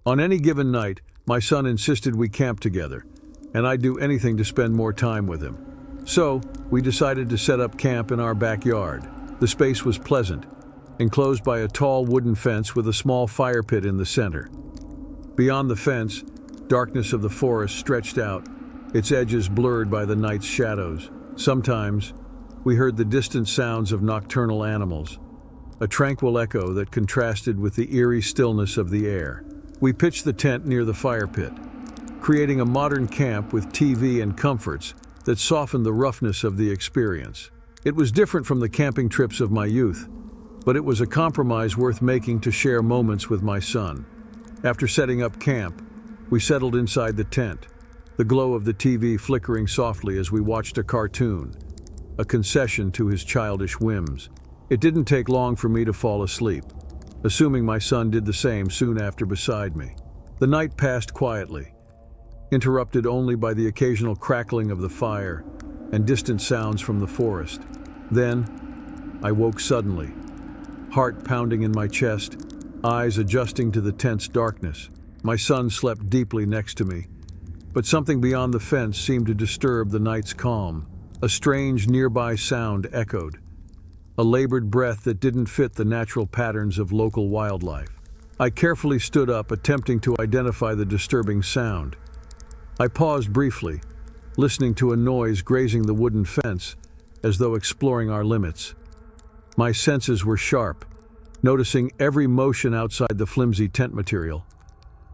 On any given night, my son insisted we camp together, and I'd do anything to spend more time with him. So, we decided to set up camp in our backyard. The space was pleasant, enclosed by a tall wooden fence with a small fire pit in the center. Beyond the fence, darkness of the forest stretched out, its edges blurred by the night's shadows. Sometimes, we heard the distant sounds of nocturnal animals, a tranquil echo that contrasted with the eerie stillness of the air. We pitched the tent near the fire pit, creating a modern camp with TV and comforts that softened the roughness of the experience. It was different from the camping trips of my youth, but it was a compromise worth making to share moments with my son. After setting up camp, we settled inside the tent, the glow of the TV flickering softly as we watched a cartoon, a concession to his childish whims. It didn't take long for me to fall asleep, assuming my son did the same soon after beside me. The night passed quietly, interrupted only by the occasional crackling of the fire and distant sounds from the forest. Then, I woke suddenly, heart pounding in my chest, eyes adjusting to the tense darkness. My son slept deeply next to me, but something beyond the fence seemed to disturb the night's calm. A strange nearby sound echoed, a labored breath that didn't fit the natural patterns of local wildlife. I carefully stood up, attempting to identify the disturbing sound. I paused briefly, listening to a noise grazing the wooden fence, as though exploring our limits. My senses were sharp, noticing every motion outside the flimsy tent material.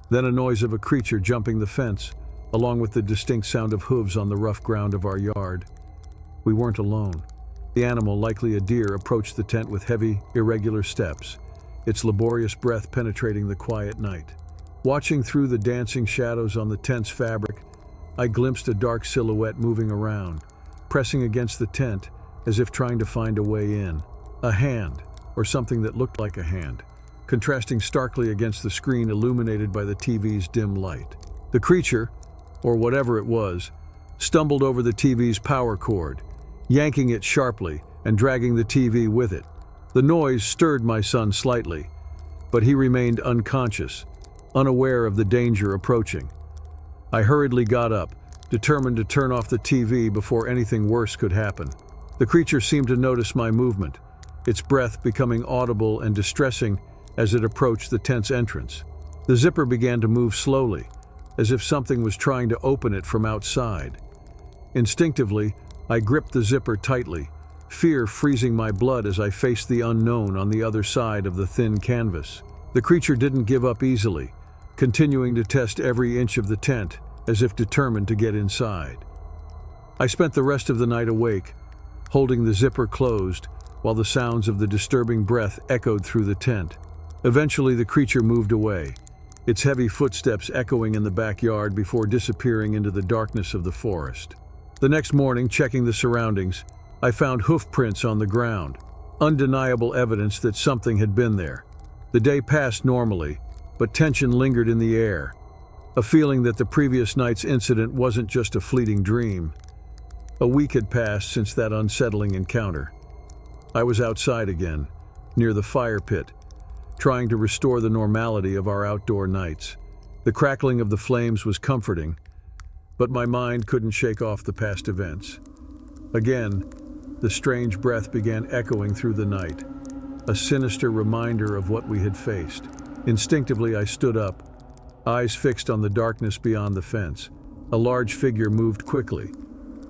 Then a noise of a creature jumping the fence, along with the distinct sound of hooves on the rough ground of our yard. We weren't alone. The animal, likely a deer, approached the tent with heavy, irregular steps, its laborious breath penetrating the quiet night. Watching through the dancing shadows on the tent's fabric, I glimpsed a dark silhouette moving around, pressing against the tent as if trying to find a way in. A hand, or something that looked like a hand, contrasting starkly against the screen illuminated by the TV's dim light. The creature, or whatever it was, stumbled over the TV's power cord, yanking it sharply and dragging the TV with it. The noise stirred my son slightly, but he remained unconscious, unaware of the danger approaching. I hurriedly got up, determined to turn off the TV before anything worse could happen. The creature seemed to notice my movement, its breath becoming audible and distressing as it approached the tent's entrance. The zipper began to move slowly, as if something was trying to open it from outside. Instinctively, I gripped the zipper tightly, fear freezing my blood as I faced the unknown on the other side of the thin canvas. The creature didn't give up easily, continuing to test every inch of the tent, as if determined to get inside. I spent the rest of the night awake, holding the zipper closed, while the sounds of the disturbing breath echoed through the tent. Eventually, the creature moved away, its heavy footsteps echoing in the backyard before disappearing into the darkness of the forest. The next morning, checking the surroundings, I found hoof prints on the ground, undeniable evidence that something had been there. The day passed normally, but tension lingered in the air, a feeling that the previous night's incident wasn't just a fleeting dream. A week had passed since that unsettling encounter. I was outside again, near the fire pit, trying to restore the normality of our outdoor nights. The crackling of the flames was comforting, but my mind couldn't shake off the past events. Again, the strange breath began echoing through the night, a sinister reminder of what we had faced. Instinctively, I stood up, eyes fixed on the darkness beyond the fence. A large figure moved quickly,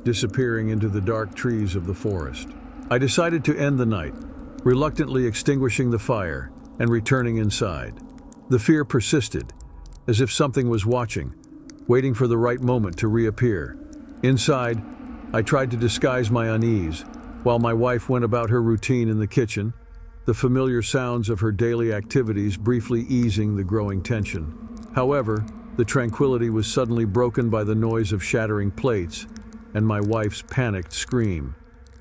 disappearing into the dark trees of the forest. I decided to end the night, reluctantly extinguishing the fire and returning inside. The fear persisted, as if something was watching, waiting for the right moment to reappear. Inside, I tried to disguise my unease, while my wife went about her routine in the kitchen, the familiar sounds of her daily activities briefly easing the growing tension. However, the tranquility was suddenly broken by the noise of shattering plates and my wife's panicked scream.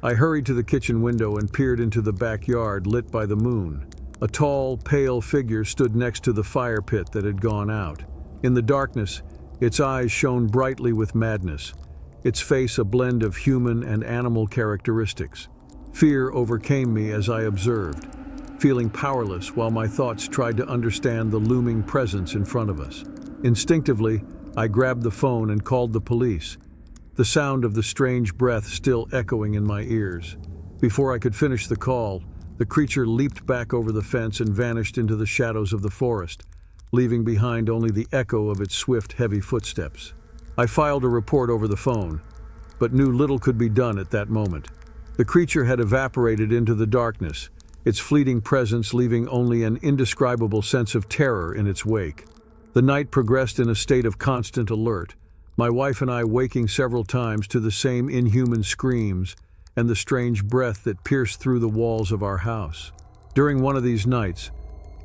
I hurried to the kitchen window and peered into the backyard lit by the moon. A tall, pale figure stood next to the fire pit that had gone out. In the darkness, its eyes shone brightly with madness, its face a blend of human and animal characteristics. Fear overcame me as I observed, feeling powerless while my thoughts tried to understand the looming presence in front of us. Instinctively, I grabbed the phone and called the police, the sound of the strange breath still echoing in my ears. Before I could finish the call, the creature leaped back over the fence and vanished into the shadows of the forest, leaving behind only the echo of its swift, heavy footsteps. I filed a report over the phone, but knew little could be done at that moment. The creature had evaporated into the darkness, its fleeting presence leaving only an indescribable sense of terror in its wake. The night progressed in a state of constant alert, my wife and I waking several times to the same inhuman screams and the strange breath that pierced through the walls of our house. During one of these nights,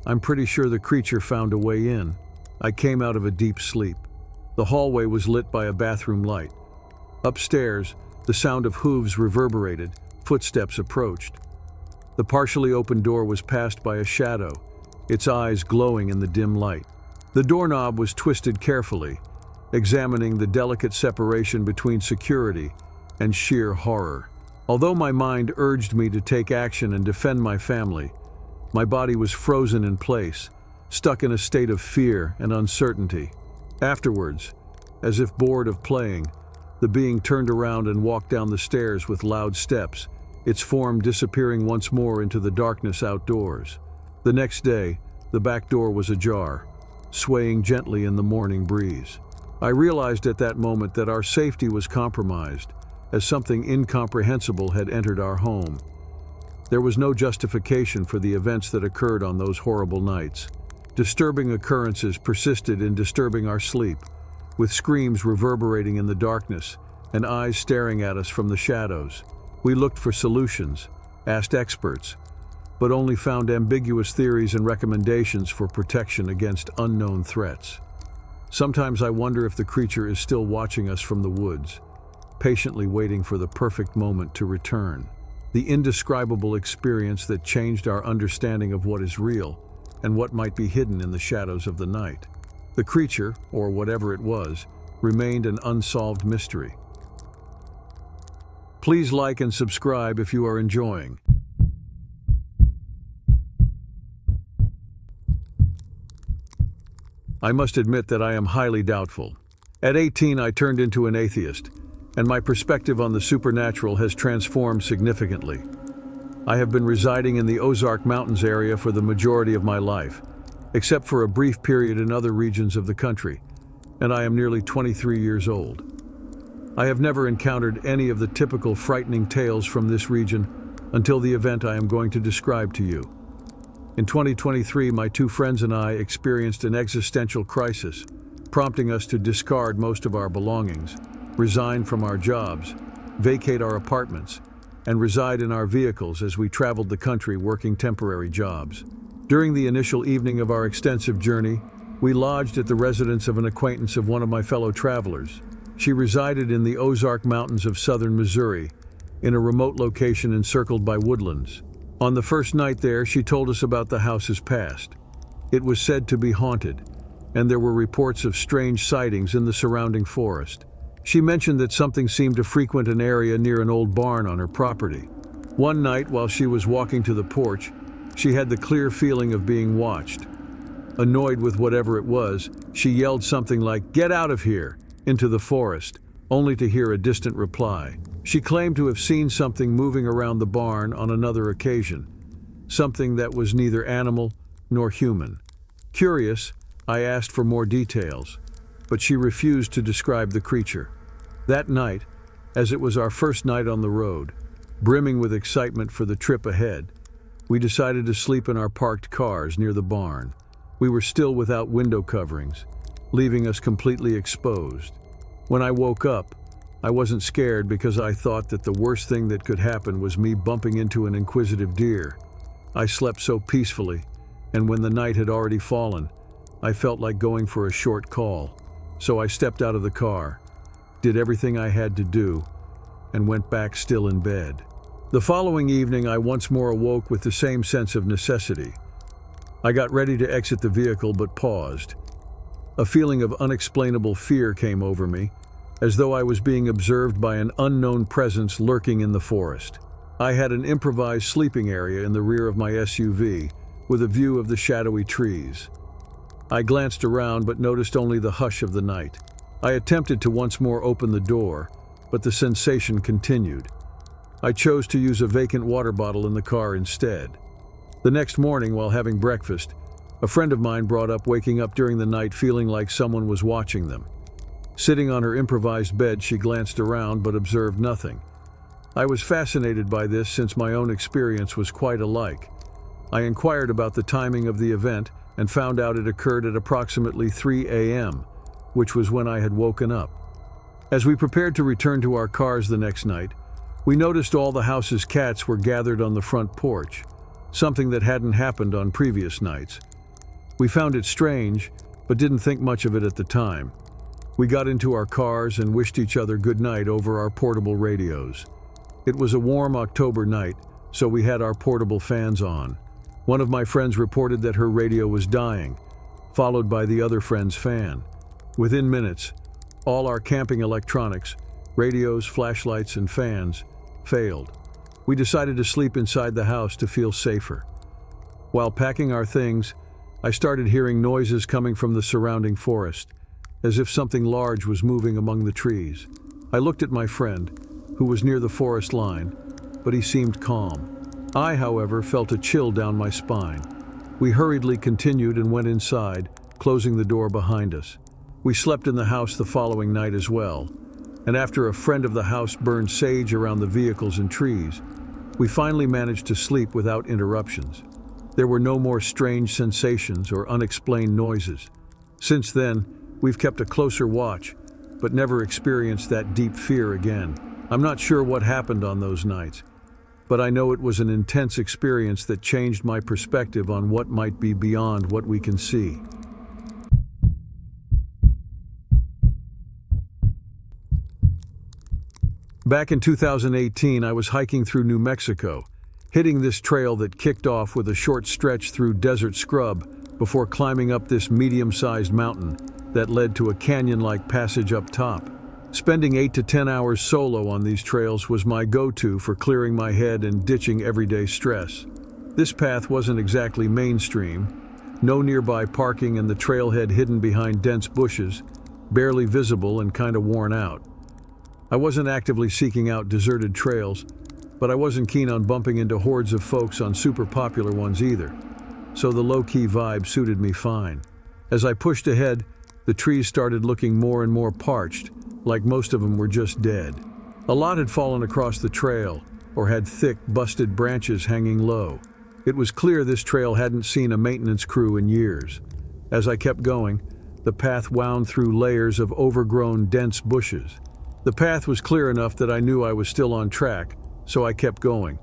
I'm pretty sure the creature found a way in. I came out of a deep sleep. The hallway was lit by a bathroom light. Upstairs, the sound of hooves reverberated, footsteps approached. The partially open door was passed by a shadow, its eyes glowing in the dim light. The doorknob was twisted carefully, examining the delicate separation between security and sheer horror. Although my mind urged me to take action and defend my family, my body was frozen in place, stuck in a state of fear and uncertainty. Afterwards, as if bored of playing, the being turned around and walked down the stairs with loud steps, its form disappearing once more into the darkness outdoors. The next day, the back door was ajar, swaying gently in the morning breeze. I realized at that moment that our safety was compromised, as something incomprehensible had entered our home. There was no justification for the events that occurred on those horrible nights. Disturbing occurrences persisted in disturbing our sleep, with screams reverberating in the darkness and eyes staring at us from the shadows. We looked for solutions, asked experts, but only found ambiguous theories and recommendations for protection against unknown threats. Sometimes I wonder if the creature is still watching us from the woods, patiently waiting for the perfect moment to return. The indescribable experience that changed our understanding of what is real and what might be hidden in the shadows of the night. The creature, or whatever it was, remained an unsolved mystery. Please like and subscribe if you are enjoying. I must admit that I am highly doubtful. At 18, I turned into an atheist, and my perspective on the supernatural has transformed significantly. I have been residing in the Ozark Mountains area for the majority of my life, except for a brief period in other regions of the country, and I am nearly 23 years old. I have never encountered any of the typical frightening tales from this region until the event I am going to describe to you. In 2023, my two friends and I experienced an existential crisis, prompting us to discard most of our belongings, resign from our jobs, vacate our apartments, and reside in our vehicles as we traveled the country working temporary jobs. During the initial evening of our extensive journey, we lodged at the residence of an acquaintance of one of my fellow travelers. She resided in the Ozark Mountains of southern Missouri, in a remote location encircled by woodlands. On the first night there, she told us about the house's past. It was said to be haunted, and there were reports of strange sightings in the surrounding forest. She mentioned that something seemed to frequent an area near an old barn on her property. One night, while she was walking to the porch, she had the clear feeling of being watched. Annoyed with whatever it was, she yelled something like, "Get out of here!" into the forest, only to hear a distant reply. She claimed to have seen something moving around the barn on another occasion, something that was neither animal nor human. Curious, I asked for more details, but she refused to describe the creature. That night, as it was our first night on the road, brimming with excitement for the trip ahead, we decided to sleep in our parked cars near the barn. We were still without window coverings, leaving us completely exposed. When I woke up, I wasn't scared because I thought that the worst thing that could happen was me bumping into an inquisitive deer. I slept so peacefully, and when the night had already fallen, I felt like going for a short call. So I stepped out of the car, did everything I had to do, and went back still in bed. The following evening, I once more awoke with the same sense of necessity. I got ready to exit the vehicle but paused. A feeling of unexplainable fear came over me, as though I was being observed by an unknown presence lurking in the forest. I had an improvised sleeping area in the rear of my SUV, with a view of the shadowy trees. I glanced around but noticed only the hush of the night. I attempted to once more open the door, but the sensation continued. I chose to use a vacant water bottle in the car instead. The next morning, while having breakfast, a friend of mine brought up waking up during the night feeling like someone was watching them. Sitting on her improvised bed, she glanced around but observed nothing. I was fascinated by this since my own experience was quite alike. I inquired about the timing of the event and found out it occurred at approximately 3 a.m., which was when I had woken up. As we prepared to return to our cars the next night, we noticed all the house's cats were gathered on the front porch, something that hadn't happened on previous nights. We found it strange, but didn't think much of it at the time. We got into our cars and wished each other good night over our portable radios. It was a warm October night, so we had our portable fans on. One of my friends reported that her radio was dying, followed by the other friend's fan. Within minutes, all our camping electronics, radios, flashlights, and fans, failed. We decided to sleep inside the house to feel safer. While packing our things, I started hearing noises coming from the surrounding forest, as if something large was moving among the trees. I looked at my friend, who was near the forest line, but he seemed calm. I, however, felt a chill down my spine. We hurriedly continued and went inside, closing the door behind us. We slept in the house the following night as well, and after a friend of the house burned sage around the vehicles and trees, we finally managed to sleep without interruptions. There were no more strange sensations or unexplained noises. Since then, we've kept a closer watch, but never experienced that deep fear again. I'm not sure what happened on those nights, but I know it was an intense experience that changed my perspective on what might be beyond what we can see. Back in 2018, I was hiking through New Mexico, hitting this trail that kicked off with a short stretch through desert scrub before climbing up this medium-sized mountain that led to a canyon-like passage up top. Spending 8 to 10 hours solo on these trails was my go-to for clearing my head and ditching everyday stress. This path wasn't exactly mainstream, no nearby parking and the trailhead hidden behind dense bushes, barely visible and kind of worn out. I wasn't actively seeking out deserted trails, but I wasn't keen on bumping into hordes of folks on super popular ones either, so the low-key vibe suited me fine. As I pushed ahead, the trees started looking more and more parched, like most of them were just dead. A lot had fallen across the trail, or had thick, busted branches hanging low. It was clear this trail hadn't seen a maintenance crew in years. As I kept going, the path wound through layers of overgrown, dense bushes. The path was clear enough that I knew I was still on track, so I kept going.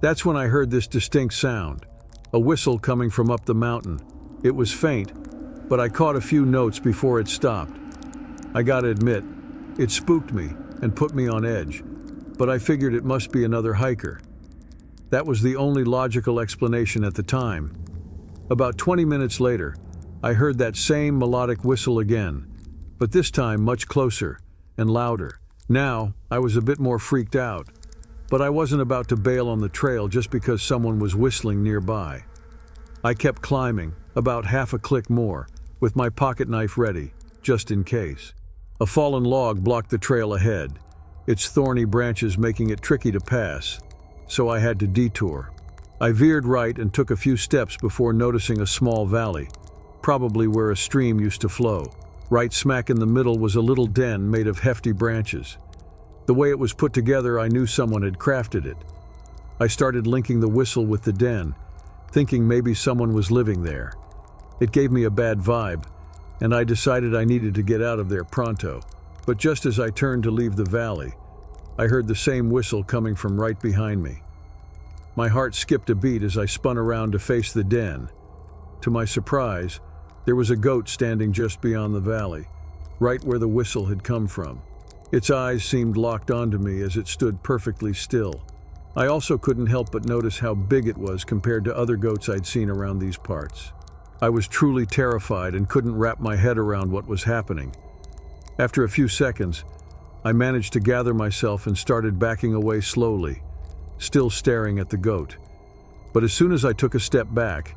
That's when I heard this distinct sound, a whistle coming from up the mountain. It was faint, but I caught a few notes before it stopped. I gotta admit, it spooked me and put me on edge, but I figured it must be another hiker. That was the only logical explanation at the time. About 20 minutes later, I heard that same melodic whistle again, but this time much closer and louder. Now, I was a bit more freaked out, but I wasn't about to bail on the trail just because someone was whistling nearby. I kept climbing, about half a click more, with my pocket knife ready, just in case. A fallen log blocked the trail ahead, its thorny branches making it tricky to pass, so I had to detour. I veered right and took a few steps before noticing a small valley, probably where a stream used to flow. Right smack in the middle was a little den made of hefty branches. The way it was put together, I knew someone had crafted it. I started linking the whistle with the den, thinking maybe someone was living there. It gave me a bad vibe, and I decided I needed to get out of there pronto. But just as I turned to leave the valley, I heard the same whistle coming from right behind me. My heart skipped a beat as I spun around to face the den. To my surprise, there was a goat standing just beyond the valley, right where the whistle had come from. Its eyes seemed locked onto me as it stood perfectly still. I also couldn't help but notice how big it was compared to other goats I'd seen around these parts. I was truly terrified and couldn't wrap my head around what was happening. After a few seconds, I managed to gather myself and started backing away slowly, still staring at the goat. But as soon as I took a step back,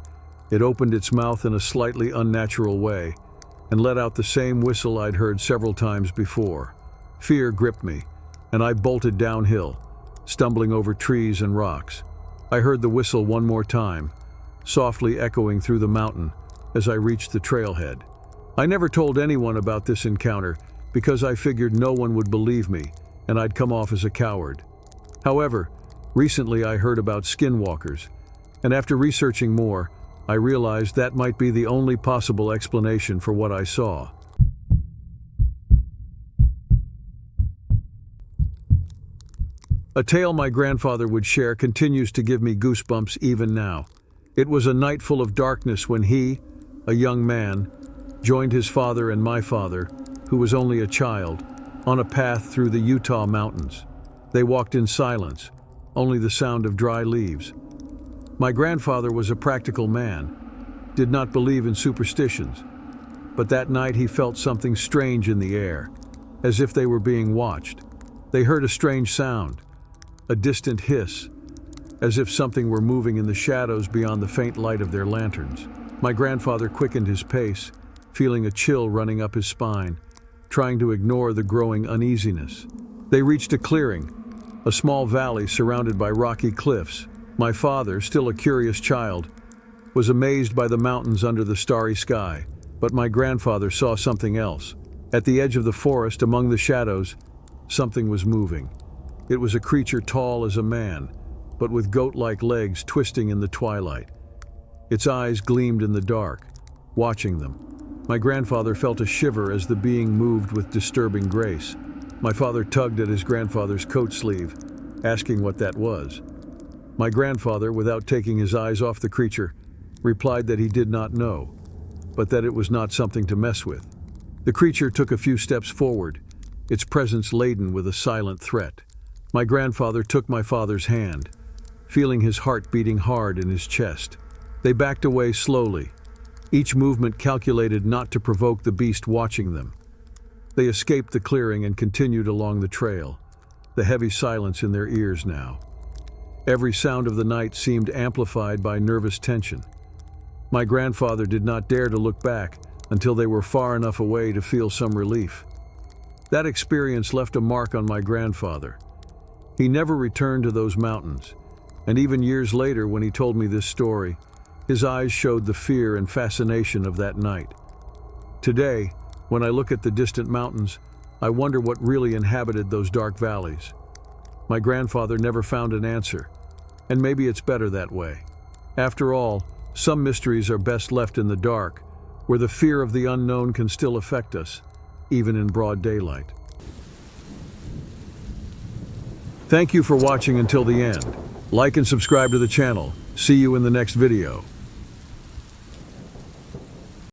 it opened its mouth in a slightly unnatural way and let out the same whistle I'd heard several times before. Fear gripped me, and I bolted downhill, stumbling over trees and rocks. I heard the whistle one more time, softly echoing through the mountain as I reached the trailhead. I never told anyone about this encounter because I figured no one would believe me and I'd come off as a coward. However, recently I heard about skinwalkers, and after researching more, I realized that might be the only possible explanation for what I saw. A tale my grandfather would share continues to give me goosebumps even now. It was a night full of darkness when he, a young man, joined his father and my father, who was only a child, on a path through the Utah mountains. They walked in silence, only the sound of dry leaves. My grandfather was a practical man, did not believe in superstitions, but that night he felt something strange in the air, as if they were being watched. They heard a strange sound, a distant hiss, as if something were moving in the shadows beyond the faint light of their lanterns. My grandfather quickened his pace, feeling a chill running up his spine, trying to ignore the growing uneasiness. They reached a clearing, a small valley surrounded by rocky cliffs. My father, still a curious child, was amazed by the mountains under the starry sky, but my grandfather saw something else. At the edge of the forest, among the shadows, something was moving. It was a creature tall as a man, but with goat-like legs twisting in the twilight. Its eyes gleamed in the dark, watching them. My grandfather felt a shiver as the being moved with disturbing grace. My father tugged at his grandfather's coat sleeve, asking what that was. My grandfather, without taking his eyes off the creature, replied that he did not know, but that it was not something to mess with. The creature took a few steps forward, its presence laden with a silent threat. My grandfather took my father's hand, feeling his heart beating hard in his chest. They backed away slowly, each movement calculated not to provoke the beast watching them. They escaped the clearing and continued along the trail, the heavy silence in their ears now. Every sound of the night seemed amplified by nervous tension. My grandfather did not dare to look back until they were far enough away to feel some relief. That experience left a mark on my grandfather. He never returned to those mountains, and even years later when he told me this story, his eyes showed the fear and fascination of that night. Today, when I look at the distant mountains, I wonder what really inhabited those dark valleys. My grandfather never found an answer, and maybe it's better that way. After all, some mysteries are best left in the dark, where the fear of the unknown can still affect us, even in broad daylight. Thank you for watching until the end. Like and subscribe to the channel. See you in the next video.